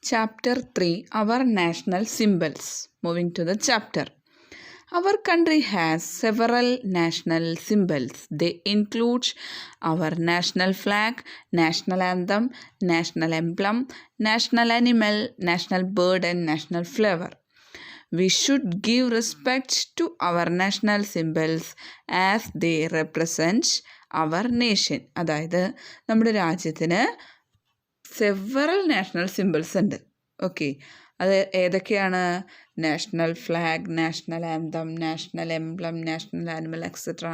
Chapter 3 Our National Symbols. Moving to the chapter. Our country has several national symbols. They include our national flag, national anthem, national emblem, national animal, national bird, and national flower. We should give respect to our national symbols as they represent our nation. അതായത് നമ്മുടെ രാജ്യത്തിന് several national symbols ഉണ്ട്. Okay, അത് ഏതൊക്കെയാണ്? National flag, national anthem, national emblem, national animal etcetera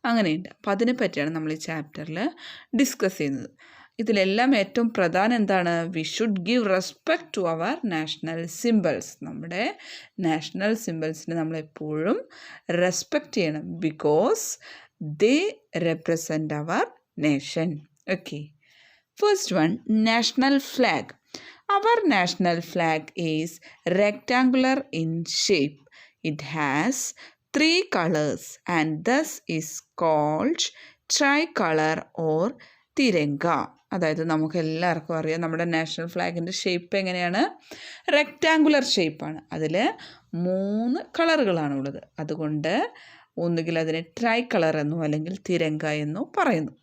അങ്ങനെയുണ്ട്. അപ്പോൾ അതിനെ പറ്റിയാണ് നമ്മൾ ഈ ചാപ്റ്ററിൽ ഡിസ്കസ് ചെയ്യുന്നത്. ഇതിലെല്ലാം ഏറ്റവും പ്രധാനം എന്താണ്? We should give respect to our national symbols. നമ്മുടെ നാഷണൽ സിമ്പിൾസിന് നമ്മളെപ്പോഴും റെസ്പെക്റ്റ് ചെയ്യണം. Because they represent our nation. Okay, first one, national flag. Our national flag is rectangular in shape. It has 3 colors and thus is called tricolor or Tiranga. അതായത് നമുക്ക് എല്ലാവർക്കും അറിയാം നമ്മുടെ national ഫ്ലാഗിൻ്റെ shape എങ്ങനെയാണ്? റെക്റ്റാങ്കുലർ ഷേപ്പാണ്. അതിൽ 3 കളറുകളാണ് ഉള്ളത്. അതുകൊണ്ട് ഒന്നുകിൽ അതിനെ ട്രൈ കളർ എന്നോ അല്ലെങ്കിൽ തിരങ്ക എന്നോ പറയുന്നു,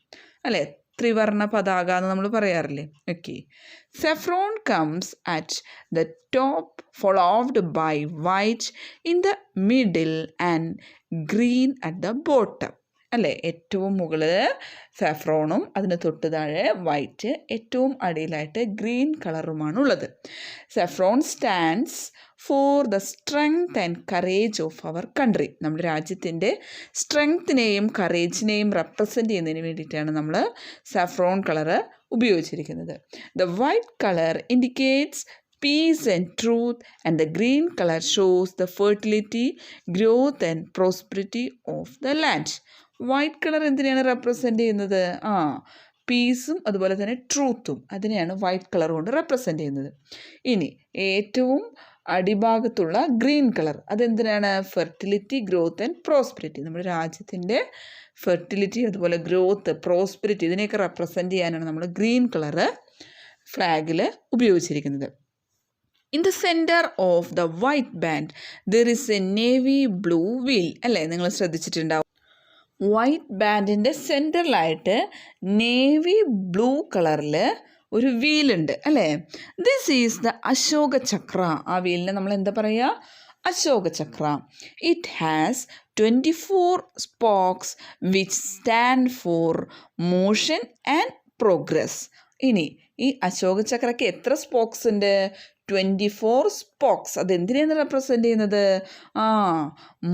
അല്ലേ? ത്രിവർണ പതാക എന്ന് നമ്മൾ പറയാറില്ലേ? Okay, saffron comes at the top followed by white in the middle and green at the bottom, അല്ലേ? ഏറ്റവും മുകളിൽ സാഫ്രോണും അതിന് തൊട്ട് താഴെ വൈറ്റ്, ഏറ്റവും അടിയിലായിട്ട് ഗ്രീൻ കളറുമാണ് ഉള്ളത്. Saffron stands for the strength and courage of our country. നമ്മുടെ രാജ്യത്തിൻ്റെ സ്ട്രെങ്ത്തിനെയും കറേജിനെയും റെപ്രസെൻ്റ് ചെയ്യുന്നതിന് വേണ്ടിയിട്ടാണ് നമ്മൾ സാഫ്രോൺ കളറ് ഉപയോഗിച്ചിരിക്കുന്നത്. The white colour indicates peace and truth, and the green color shows the fertility, growth and prosperity of the land. White colour എന്തിനാണ് represent ചെയ്യുന്നത്? പീസും അതുപോലെ തന്നെ ട്രൂത്തും, അതിനെയാണ് വൈറ്റ് കളർ കൊണ്ട് റെപ്രസെൻ്റ് ചെയ്യുന്നത്. ഇനി ഏറ്റവും അടിഭാഗത്തുള്ള ഗ്രീൻ കളർ അതെന്തിനാണ്? Fertility, growth and prosperity. നമ്മുടെ രാജ്യത്തിൻ്റെ ഫെർട്ടിലിറ്റി, അതുപോലെ ഗ്രോത്ത്, പ്രോസ്പെരിറ്റി ഇതിനെയൊക്കെ റെപ്രസെൻ്റ് ചെയ്യാനാണ് നമ്മൾ ഗ്രീൻ കളറ് ഫ്ലാഗിൽ ഉപയോഗിച്ചിരിക്കുന്നത്. In the center of the white band there is a navy blue wheel, അല്ലേ? നിങ്ങൾ ശ്രദ്ധിച്ചിട്ടുണ്ടാവും. വൈറ്റ് ബാൻഡിൻ്റെ സെൻറ്ററിലായിട്ട് നേവി ബ്ലൂ കളറിൽ ഒരു വീലുണ്ട്, അല്ലേ? This is the Ashoka Chakra. ആ വീലിനെ നമ്മൾ എന്താ പറയുക? Ashoka Chakra. It has 24 spokes which stand for motion and progress. ഇനി ഈ അശോക ചക്രയ്ക്ക് എത്ര സ്പോക്സ് ഉണ്ട്? 24 സ്പോക്സ്. അതെന്തിനാണ് റെപ്രസെൻ്റ് ചെയ്യുന്നത്?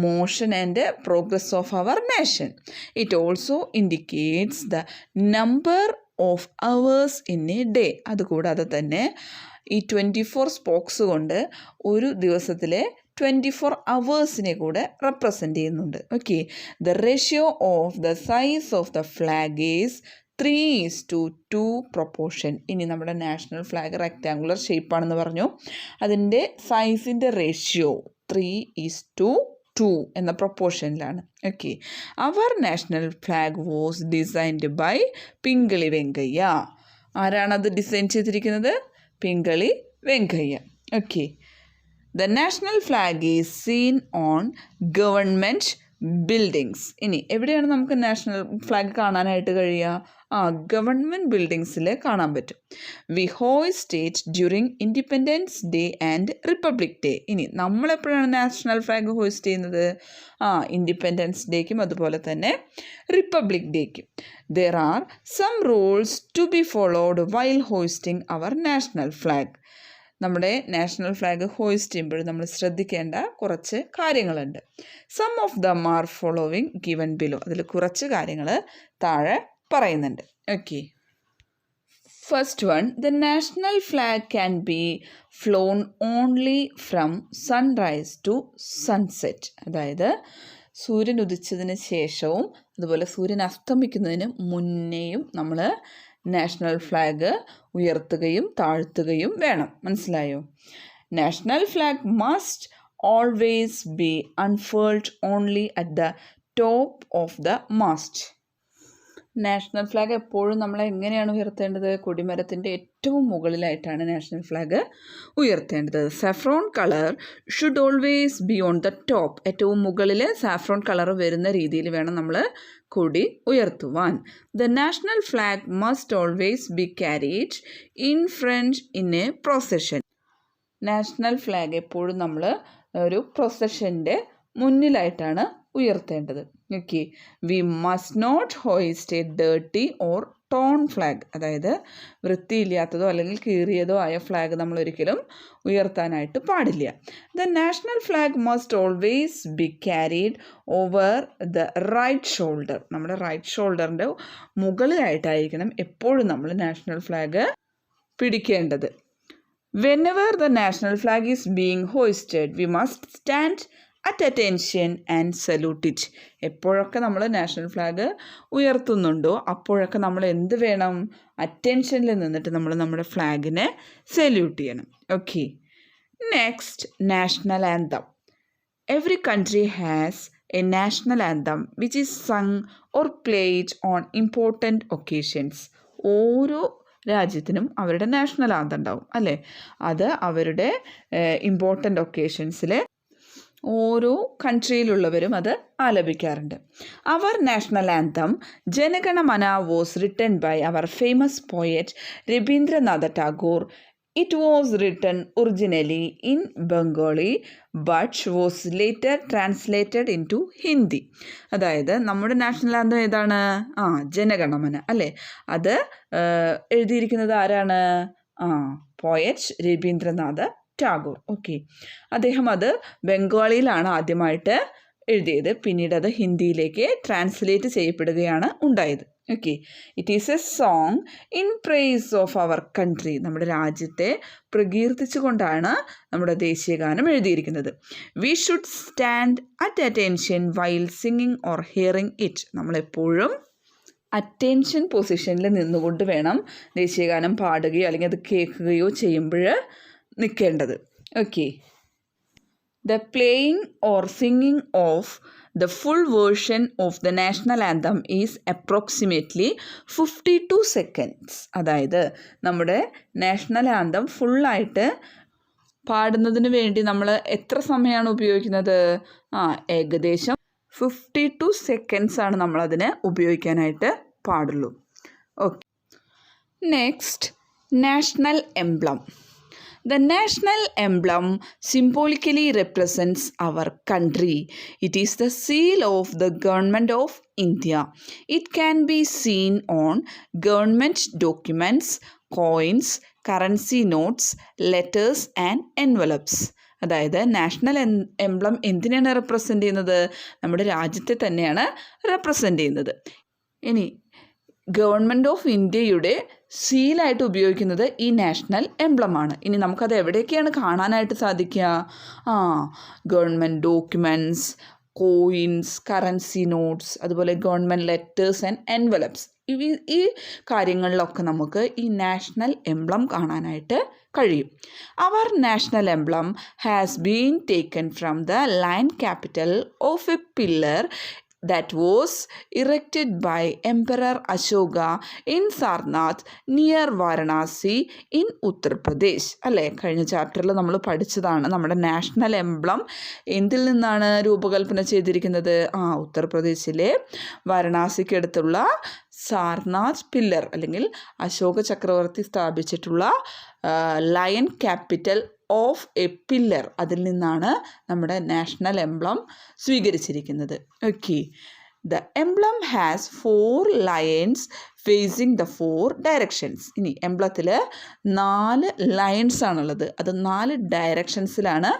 Motion and progress of our nation. It also indicates the number of hours in a day. അതുകൂടാതെ തന്നെ ഈ 24 സ്പോക്സ് കൊണ്ട് ഒരു ദിവസത്തിലെ 24 അവേഴ്സിനെ കൂടെ റെപ്രസെൻ്റ് ചെയ്യുന്നുണ്ട്. Okay, the ratio of the size of the flag is 3:2 proportion. ഇനി നമ്മുടെ നാഷണൽ ഫ്ലാഗ് റെക്റ്റാങ്കുലർ ഷേപ്പാണെന്ന് പറഞ്ഞു. അതിൻ്റെ സൈസിൻ്റെ റേഷ്യോ 3:2 എന്ന പ്രൊപ്പോർഷനിലാണ്. Okay, our national flag was designed by Pingali Venkayya. ആരാണത് ഡിസൈൻ ചെയ്തിരിക്കുന്നത്? Pingali Venkayya. Okay, the national flag is seen on government buildings. ഇനി എവിടെയാണ് നമുക്ക് നാഷണൽ ഫ്ലാഗ് കാണാനായിട്ട് കഴിയുക? ഗവൺമെൻറ് ബിൽഡിങ്സിൽ കാണാൻ പറ്റും. We hoist it during Independence Day and Republic Day. ഇനി നമ്മളെപ്പോഴാണ് നാഷണൽ ഫ്ലാഗ് ഹോയിസ്റ്റ് ചെയ്യുന്നത്? ഇൻഡിപെൻഡൻസ് ഡേക്കും അതുപോലെ തന്നെ റിപ്പബ്ലിക് ഡേക്കും. There are some rules to be followed while hoisting our national flag. നമ്മുടെ നാഷണൽ ഫ്ലാഗ് ഹോയിസ്റ്റ് ചെയ്യുമ്പോൾ നമ്മൾ ശ്രദ്ധിക്കേണ്ട കുറച്ച് കാര്യങ്ങളുണ്ട്. Some of them are following given below. അതിൽ കുറച്ച് കാര്യങ്ങൾ താഴെ പറയുന്നുണ്ട്. Okay, first one, the national flag can be flown only from sunrise to sunset. അതായത് സൂര്യൻ ഉദിച്ചതിന് ശേഷവും അതുപോലെ സൂര്യൻ അസ്തമിക്കുന്നതിന് മുന്നേയും നമ്മൾ നാഷണൽ ഫ്ലാഗ് ഉയർത്തുകയും താഴ്ത്തുകയും വേണം. മനസ്സിലായോ? National flag must always be unfurled only at the top of the mast. National flag എപ്പോഴും നമ്മൾ എങ്ങനെയാണ് ഉയർത്തേണ്ടത്? കൊടിമരത്തിൻ്റെ ഏറ്റവും മുകളിലായിട്ടാണ് നാഷണൽ ഫ്ലാഗ് ഉയർത്തേണ്ടത്. Saffron colour should always be on the top. ഏറ്റവും മുകളിൽ സാഫ്രോൺ കളർ വരുന്ന രീതിയിൽ വേണം നമ്മൾ കൊടി ഉയർത്തുവാൻ. The national flag must always be carried in front in a procession. National flag എപ്പോഴും നമ്മൾ ഒരു പ്രൊസഷൻ്റെ മുന്നിലായിട്ടാണ് ഉയർത്തേണ്ടത്. Okay, we must not hoist a dirty or torn flag. അതായത് വൃത്തിയില്ലാത്തതോ അല്ലെങ്കിൽ കീറിയതോ ആയ ഫ്ലാഗ് നമ്മൾ ഒരിക്കലും ഉയർത്താനായിട്ട് പാടില്ല. The national flag must always be carried over the right shoulder. നമ്മുടെ റൈറ്റ് ഷോൾഡറിൻ്റെ മുകളിലായിട്ടായിരിക്കണം എപ്പോഴും നമ്മൾ നാഷണൽ ഫ്ലാഗ് പിടിക്കേണ്ടത്. Whenever the national flag is being hoisted, we must stand at attention and salute it. എപ്പോഴൊക്കെ നമ്മൾ നാഷണൽ ഫ്ലാഗ് ഉയർത്തുന്നുണ്ടോ അപ്പോഴൊക്കെ നമ്മൾ എന്ത് വേണം? അറ്റൻഷനിൽ നിന്നിട്ട് നമ്മൾ നമ്മുടെ ഫ്ലാഗിനെ സല്യൂട്ട് ചെയ്യണം. Okay, next national anthem. Every country has A national anthem which is sung or played on important occasions. ഓരോ രാജ്യത്തിനും അവരുടെ നാഷണൽ ആന്തം ഉണ്ടാവും അല്ലേ? അത് അവരുടെ ഇമ്പോർട്ടൻ്റ് ഒക്കേഷൻസിൽ ഓരോ കൺട്രിയിലുള്ളവരും അത് ആലപിക്കാറുണ്ട്. Our national anthem Jana Gana Mana was written by our famous poet Rabindranath Tagore. It was written originally in Bengali but was later translated into Hindi. അതായത് നമ്മുടെ നാഷണൽ ആന്തം ഏതാണ്? ജനഗണമന അല്ലേ? അത് എഴുതിയിരിക്കുന്നത് ആരാണ്? പോയറ്റ് രബീന്ദ്രനാഥ ടാഗോർ. ഓക്കെ, അദ്ദേഹം അത് ബംഗാളിയിലാണ് ആദ്യമായിട്ട് എഴുതിയത്. പിന്നീട് അത് ഹിന്ദിയിലേക്ക് ട്രാൻസ്ലേറ്റ് ചെയ്യപ്പെടുകയാണ് ഉണ്ടായത്. Okay, it is a song in praise of our country. നമ്മുടെ രാജ്യത്തെ പ്രകീർത്തിച്ചുകൊണ്ടാണ് നമ്മുടെ ദേശീയഗാനം എഴുതിയിരിക്കുന്നത്. We should stand at attention while singing or hearing it. നമ്മളെപ്പോഴും അറ്റൻഷൻ പൊസിഷനിൽ നിന്നുകൊണ്ട് വേണം ദേശീയഗാനം പാടുകയോ അല്ലെങ്കിൽ അത് കേൾക്കുകയോ ചെയ്യുമ്പോൾ നിൽക്കേണ്ടത്. Okay, the playing or singing of the full version of the national anthem is approximately 52 seconds. അതായത് നമ്മുടെ നാഷണൽ ആന്തം ഫുള്ളായിട്ട് പാടുന്നതിന് വേണ്ടി നമ്മൾ എത്ര സമയമാണ് ഉപയോഗിക്കുന്നത്? ഏകദേശം 52 seconds ആണ് നമ്മളതിന് ഉപയോഗിക്കാനായിട്ട് പാടുള്ളൂ. Okay, next national emblem. The national emblem symbolically represents our country. It is the seal of the government of India. It can be seen on government documents, coins, currency notes, letters and envelopes. അതായത് national emblem എന്തിനാണ് represent ചെയ്യുന്നത്? നമ്മുടെ രാജ്യത്തെ തന്നെയാണ് represent ചെയ്യുന്നത്. ഇനി government of ഇന്ത്യയുടെ സീലായിട്ട് ഉപയോഗിക്കുന്നത് ഈ നാഷണൽ എംബ്ലമാണ്. ഇനി നമുക്കത് എവിടെയൊക്കെയാണ് കാണാനായിട്ട് സാധിക്കുക? Government documents, coins, currency notes, അതുപോലെ ഗവൺമെൻറ് ലെറ്റേഴ്സ് ആൻഡ് എൻവലപ്സ്. ഈ കാര്യങ്ങളിലൊക്കെ നമുക്ക് ഈ നാഷണൽ എംബ്ലം കാണാനായിട്ട് കഴിയും. Our national emblem has been taken from the lion capital of a pillar that was erected by Emperor Ashoka in Sarnath near Varanasi in Uttar Pradesh. അല്ലേ, കഴിഞ്ഞ ചാപ്റ്ററിൽ നമ്മൾ പഠിച്ചതാണ്. നമ്മുടെ നാഷണൽ എംബ്ലം എന്തിൽ നിന്നാണ് രൂപകൽപ്പന ചെയ്തിരിക്കുന്നത്? ഉത്തർപ്രദേശിലെ വാരണാസിക്കടുത്തുള്ള സാർനാഥ് പില്ലർ അല്ലെങ്കിൽ അശോക ചക്രവർത്തി സ്ഥാപിച്ചിട്ടുള്ള lion capital of a pillar, അതിൽ നിന്നാണ് നമ്മുടെ നാഷണൽ എംബ്ലം സ്വീകരിച്ചിരിക്കുന്നത്. Okay, the emblem has 4 lions phasing the 4 directions. ഇനി എംബ്ലത്തിൽ 4 ലയൺസ് ആണുള്ളത്. അത് 4 ഡയറക്ഷൻസിലാണ്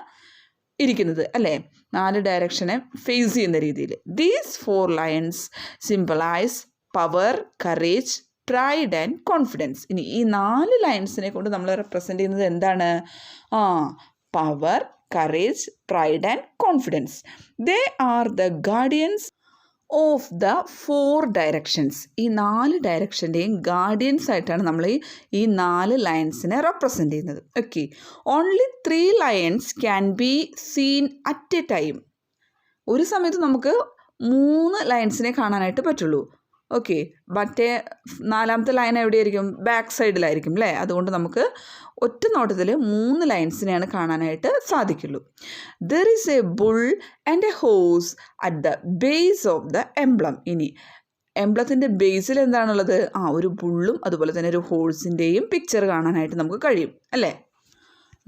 ഇരിക്കുന്നത് അല്ലേ? 4 ഡയറക്ഷനെ ഫേസ് ചെയ്യുന്ന രീതിയിൽ. These 4 lions symbolise power, courage, pride and confidence. ഇനി ഈ 4 ലൈൻസിനെ കൊണ്ട് നമ്മൾ റെപ്രസെൻ്റ് ചെയ്യുന്നത് എന്താണ്? Power, courage, pride and confidence. They are the guardians of the 4 directions. ഈ 4 ഡയറക്ഷൻ്റെയും ഗാർഡിയൻസ് ആയിട്ടാണ് നമ്മൾ ഈ 4 ലൈൻസിനെ റെപ്രസെൻ്റ് ചെയ്യുന്നത്. Okay, only 3 lions can be seen at A time. ഒരു സമയത്ത് നമുക്ക് 3 ലൈൻസിനെ കാണാനായിട്ട് പറ്റുള്ളൂ. ഓക്കെ, മറ്റേ 4ാമത്തെ ലൈൻ എവിടെയായിരിക്കും? ബാക്ക് സൈഡിലായിരിക്കും അല്ലേ? അതുകൊണ്ട് നമുക്ക് ഒറ്റ നോട്ടത്തിൽ 3 ലൈൻസിനെയാണ് കാണാനായിട്ട് സാധിക്കുള്ളൂ. There is A bull and A horse at the base of the emblem. ഇനി എംബ്ലത്തിൻ്റെ ബേസിൽ എന്താണുള്ളത്? ഒരു ബുള്ളും അതുപോലെ തന്നെ ഒരു ഹോഴ്സിൻ്റെയും പിക്ചർ കാണാനായിട്ട് നമുക്ക് കഴിയും അല്ലേ?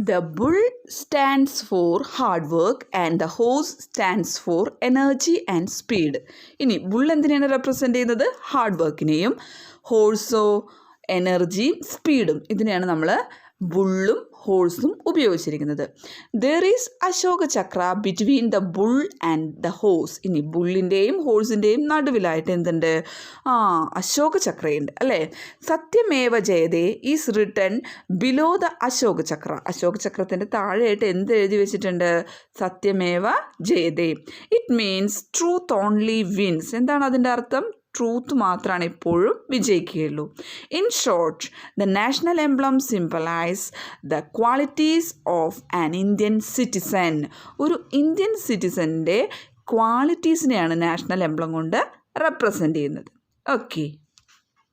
The bull stands for hard work and the horse stands for energy and speed. ഇനി ബുൾ എന്തിനാണ് റെപ്രസെൻ്റ് ചെയ്യുന്നത്? ഹാർഡ് വർക്കിനെയും, ഹോഴ്സോ എനർജിയും സ്പീഡും. ഇതിനെയാണ് നമ്മൾ ബുള്ളും ഹോഴ്സും ഉപയോഗിച്ചിരിക്കുന്നത്. There is Ashoka Chakra between the bull and the horse. ഇനി ബുള്ളിൻ്റെയും ഹോഴ്സിൻ്റെയും നടുവിലായിട്ട് എന്തുണ്ട്? അശോക ചക്രയുണ്ട് അല്ലേ? Satyameva Jayate is written below the Ashoka Chakra. Ashoka ചക്രത്തിൻ്റെ താഴെയായിട്ട് എന്ത് എഴുതി വെച്ചിട്ടുണ്ട്? Satyameva Jayate. It means truth only wins. എന്താണ് അതിൻ്റെ അർത്ഥം? ട്രൂത്ത് മാത്രമാണ് എപ്പോഴും വിജയിക്കുകയുള്ളൂ. In short, the national emblem symbolise the qualities of an Indian citizen. ഒരു ഇന്ത്യൻ സിറ്റിസൻ്റെ ക്വാളിറ്റീസിനെയാണ് നാഷണൽ എംബ്ലം കൊണ്ട് റെപ്രസെൻ്റ് ചെയ്യുന്നത്. ഓക്കെ.